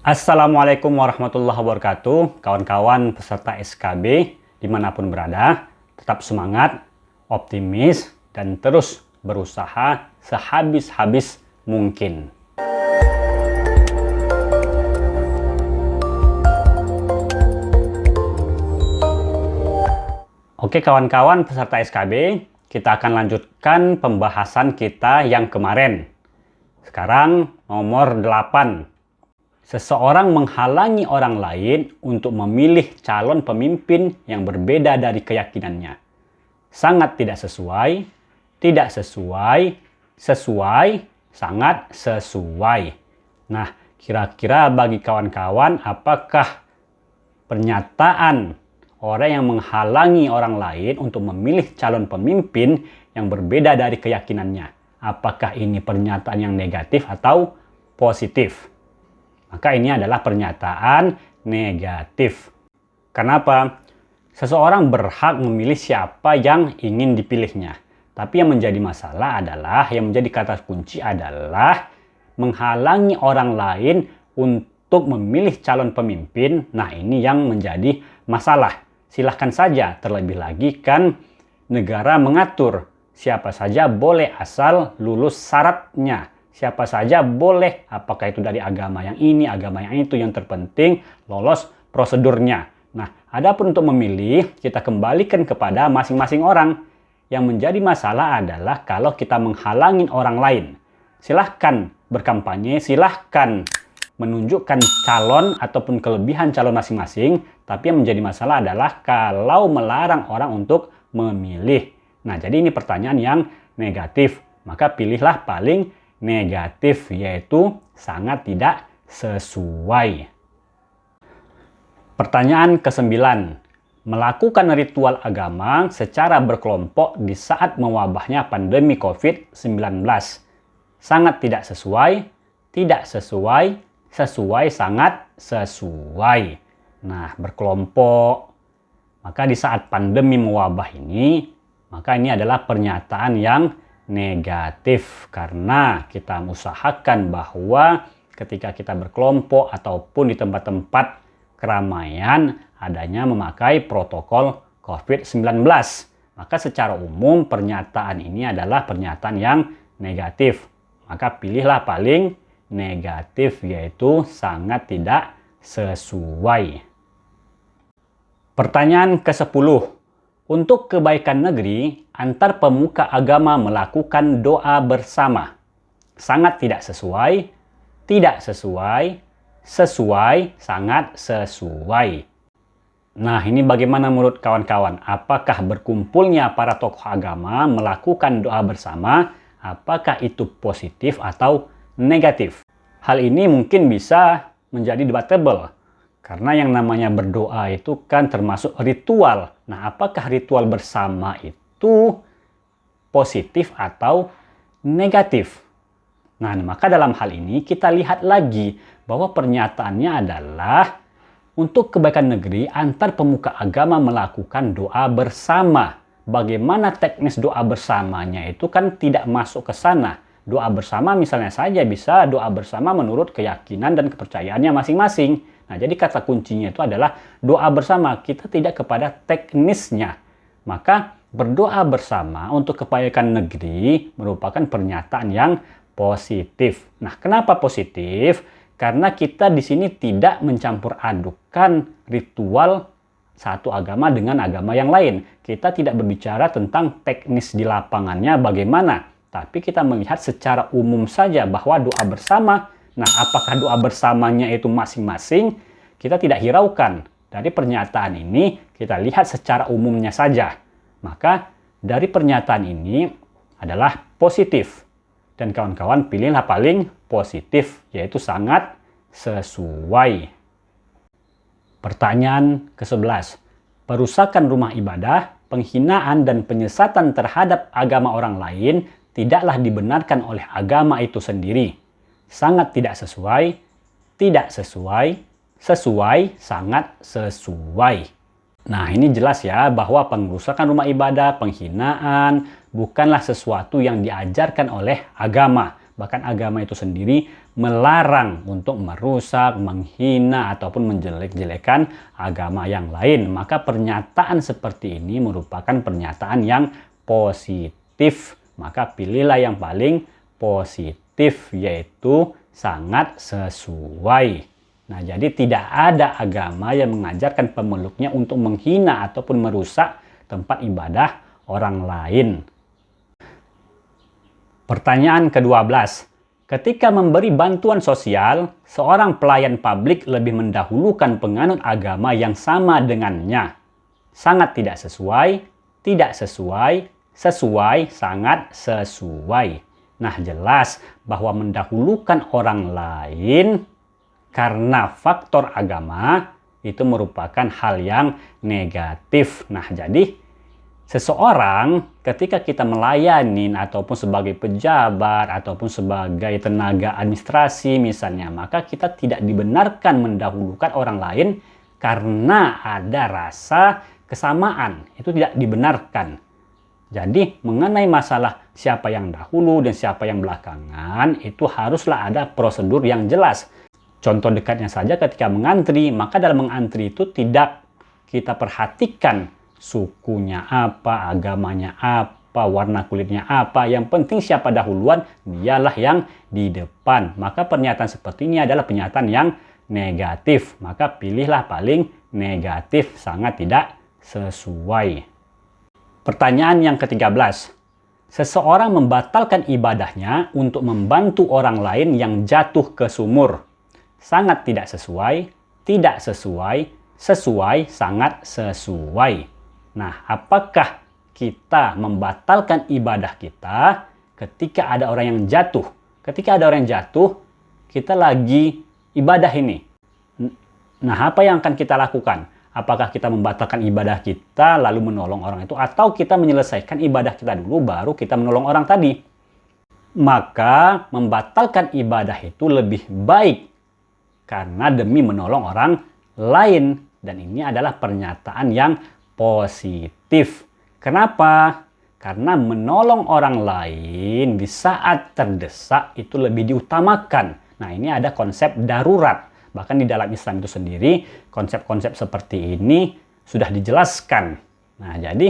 Assalamualaikum warahmatullahi wabarakatuh, kawan-kawan peserta SKB dimanapun berada, tetap semangat, optimis, dan terus berusaha sehabis-habis mungkin. Oke kawan-kawan peserta SKB, kita akan lanjutkan pembahasan kita yang kemarin. Sekarang nomor 8. Seseorang menghalangi orang lain untuk memilih calon pemimpin yang berbeda dari keyakinannya. Sangat tidak sesuai, tidak sesuai, sesuai, sangat sesuai. Nah, kira-kira bagi kawan-kawan, apakah pernyataan orang yang menghalangi orang lain untuk memilih calon pemimpin yang berbeda dari keyakinannya, apakah ini pernyataan yang negatif atau positif? Maka ini adalah pernyataan negatif. Kenapa? Seseorang berhak memilih siapa yang ingin dipilihnya. Tapi yang menjadi masalah adalah, yang menjadi kata kunci adalah menghalangi orang lain untuk memilih calon pemimpin. Nah, ini yang menjadi masalah. Silahkan saja, terlebih lagi kan negara mengatur siapa saja boleh asal lulus syaratnya. Siapa saja boleh, apakah itu dari agama yang ini, agama yang itu, yang terpenting lolos prosedurnya. Nah, adapun untuk memilih, kita kembalikan kepada masing-masing orang. Yang menjadi masalah adalah kalau kita menghalangi orang lain. Silahkan berkampanye, silahkan menunjukkan calon ataupun kelebihan calon masing-masing, tapi yang menjadi masalah adalah kalau melarang orang untuk memilih. Nah, jadi ini pertanyaan yang negatif. Maka pilihlah paling negatif, yaitu sangat tidak sesuai. Pertanyaan ke-9. Melakukan ritual agama secara berkelompok di saat mewabahnya pandemi COVID-19. Sangat tidak sesuai, tidak sesuai, sesuai, sangat sesuai. Nah, berkelompok. Maka di saat pandemi mewabah ini, maka ini adalah pernyataan yang negatif, karena kita usahakan bahwa ketika kita berkelompok ataupun di tempat-tempat keramaian adanya memakai protokol COVID-19. Maka secara umum pernyataan ini adalah pernyataan yang negatif. Maka pilihlah paling negatif, yaitu sangat tidak sesuai. Pertanyaan ke-10. Untuk kebaikan negeri, antar pemuka agama melakukan doa bersama. Sangat tidak sesuai, tidak sesuai, sesuai, sangat sesuai. Nah, ini bagaimana menurut kawan-kawan? Apakah berkumpulnya para tokoh agama melakukan doa bersama, apakah itu positif atau negatif? Hal ini mungkin bisa menjadi debatable. Karena yang namanya berdoa itu kan termasuk ritual. Nah, apakah ritual bersama itu positif atau negatif? Nah, maka dalam hal ini kita lihat lagi bahwa pernyataannya adalah untuk kebaikan negeri antar pemuka agama melakukan doa bersama. Bagaimana teknis doa bersamanya itu kan tidak masuk ke sana. Doa bersama misalnya saja bisa doa bersama menurut keyakinan dan kepercayaannya masing-masing. Nah, jadi kata kuncinya itu adalah doa bersama. Kita tidak kepada teknisnya. Maka berdoa bersama untuk kebaikan negeri merupakan pernyataan yang positif. Nah, kenapa positif? Karena kita di sini tidak mencampur adukan ritual satu agama dengan agama yang lain. Kita tidak berbicara tentang teknis di lapangannya bagaimana. Tapi kita melihat secara umum saja bahwa doa bersama. Nah, apakah doa bersamanya itu masing-masing? Kita tidak hiraukan. Dari pernyataan ini, kita lihat secara umumnya saja. Maka, dari pernyataan ini adalah positif. Dan kawan-kawan pilihlah paling positif, yaitu sangat sesuai. Pertanyaan ke-11. Perusakan rumah ibadah, penghinaan dan penyesatan terhadap agama orang lain tidaklah dibenarkan oleh agama itu sendiri. Sangat tidak sesuai, tidak sesuai, sesuai, sangat sesuai. Nah, ini jelas ya bahwa pengerusakan rumah ibadah, penghinaan bukanlah sesuatu yang diajarkan oleh agama. Bahkan agama itu sendiri melarang untuk merusak, menghina, ataupun menjelek-jelekan agama yang lain. Maka pernyataan seperti ini merupakan pernyataan yang positif. Maka pilihlah yang paling positif, yaitu sangat sesuai. Nah, jadi tidak ada agama yang mengajarkan pemeluknya untuk menghina ataupun merusak tempat ibadah orang lain. Pertanyaan ke-12. Ketika memberi bantuan sosial, seorang pelayan publik lebih mendahulukan penganut agama yang sama dengannya. Sangat tidak sesuai, tidak sesuai, sesuai, sangat sesuai. Nah, jelas bahwa mendahulukan orang lain karena faktor agama itu merupakan hal yang negatif. Nah, jadi seseorang ketika kita melayani ataupun sebagai pejabat ataupun sebagai tenaga administrasi misalnya, maka kita tidak dibenarkan mendahulukan orang lain karena ada rasa kesamaan. Itu tidak dibenarkan. Jadi mengenai masalah siapa yang dahulu dan siapa yang belakangan, itu haruslah ada prosedur yang jelas. Contoh dekatnya saja ketika mengantri, maka dalam mengantri itu tidak kita perhatikan sukunya apa, agamanya apa, warna kulitnya apa. Yang penting siapa dahuluan, dialah yang di depan. Maka pernyataan seperti ini adalah pernyataan yang negatif. Maka pilihlah paling negatif, sangat tidak sesuai. Pertanyaan yang ke-13. Seseorang membatalkan ibadahnya untuk membantu orang lain yang jatuh ke sumur. Sangat tidak sesuai, tidak sesuai, sesuai, sangat sesuai. Nah, apakah kita membatalkan ibadah kita ketika ada orang yang jatuh? Ketika ada orang yang jatuh, kita lagi ibadah ini. Nah, apa yang akan kita lakukan? Apakah kita membatalkan ibadah kita lalu menolong orang itu, atau kita menyelesaikan ibadah kita dulu baru kita menolong orang tadi? Maka membatalkan ibadah itu lebih baik karena demi menolong orang lain. Dan ini adalah pernyataan yang positif. Kenapa? Karena menolong orang lain di saat terdesak itu lebih diutamakan. Nah, ini ada konsep darurat. Bahkan di dalam Islam itu sendiri, konsep-konsep seperti ini sudah dijelaskan. Nah, jadi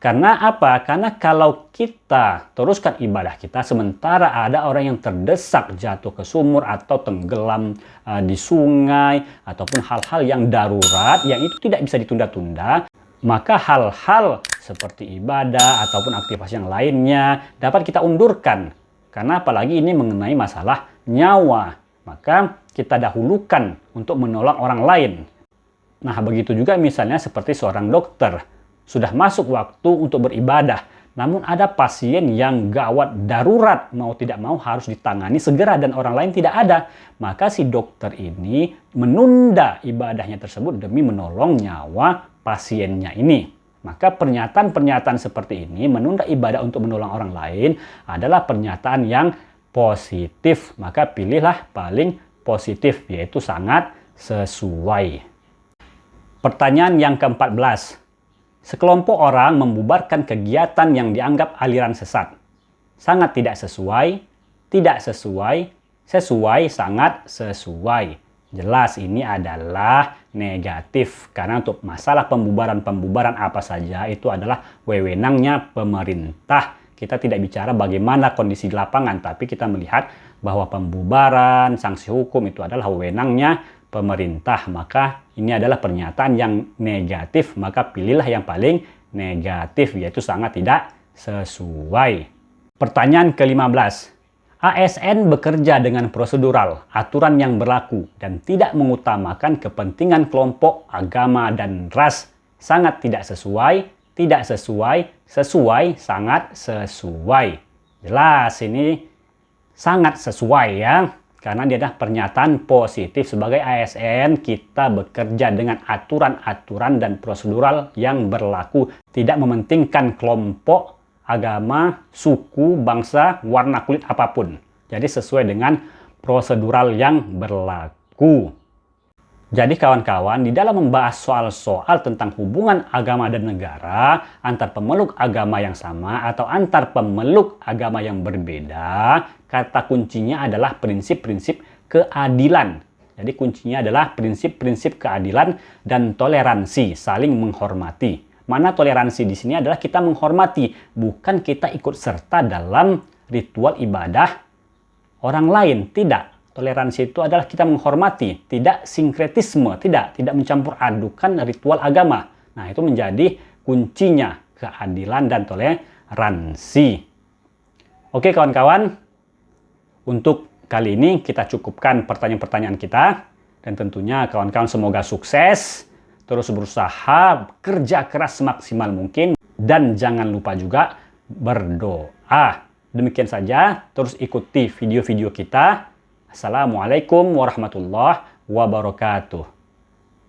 karena apa? Karena kalau kita teruskan ibadah kita sementara ada orang yang terdesak jatuh ke sumur atau tenggelam di sungai ataupun hal-hal yang darurat yang itu tidak bisa ditunda-tunda, maka hal-hal seperti ibadah ataupun aktivitas yang lainnya dapat kita undurkan. Karena apalagi ini mengenai masalah nyawa, maka kita dahulukan untuk menolong orang lain. Nah, begitu juga misalnya seperti seorang dokter. Sudah masuk waktu untuk beribadah, namun ada pasien yang gawat darurat, mau tidak mau harus ditangani segera dan orang lain tidak ada. Maka si dokter ini menunda ibadahnya tersebut demi menolong nyawa pasiennya ini. Maka pernyataan-pernyataan seperti ini, menunda ibadah untuk menolong orang lain, adalah pernyataan yang positif. Maka pilihlah paling positif, yaitu sangat sesuai. Pertanyaan yang ke-14. Sekelompok orang membubarkan kegiatan yang dianggap aliran sesat. Sangat tidak sesuai, tidak sesuai, sesuai, sangat sesuai. Jelas ini adalah negatif. Karena untuk masalah pembubaran-pembubaran apa saja itu adalah wewenangnya pemerintah. Kita tidak bicara bagaimana kondisi di lapangan, tapi kita melihat bahwa pembubaran, sanksi hukum itu adalah wewenangnya pemerintah. Maka ini adalah pernyataan yang negatif, maka pilihlah yang paling negatif, yaitu sangat tidak sesuai. Pertanyaan ke-15. ASN bekerja dengan prosedural, aturan yang berlaku, dan tidak mengutamakan kepentingan kelompok, agama, dan ras. Sangat tidak sesuai, tidak sesuai, sesuai, sangat sesuai. Jelas ini sangat sesuai ya. Karena dia adalah pernyataan positif. Sebagai ASN, kita bekerja dengan aturan-aturan dan prosedural yang berlaku. Tidak mementingkan kelompok, agama, suku, bangsa, warna kulit apapun. Jadi sesuai dengan prosedural yang berlaku. Jadi kawan-kawan, di dalam membahas soal-soal tentang hubungan agama dan negara, antar pemeluk agama yang sama atau antar pemeluk agama yang berbeda, kata kuncinya adalah prinsip-prinsip keadilan. Jadi kuncinya adalah prinsip-prinsip keadilan dan toleransi, saling menghormati. Mana toleransi di sini adalah kita menghormati, bukan kita ikut serta dalam ritual ibadah orang lain, tidak. Toleransi itu adalah kita menghormati, tidak sinkretisme, tidak mencampur adukan ritual agama. Nah, itu menjadi kuncinya keadilan dan toleransi. Oke kawan-kawan, untuk kali ini kita cukupkan pertanyaan-pertanyaan kita. Dan tentunya kawan-kawan semoga sukses, terus berusaha, kerja keras semaksimal mungkin, dan jangan lupa juga berdoa. Demikian saja, terus ikuti video-video kita. Assalamualaikum warahmatullahi wabarakatuh.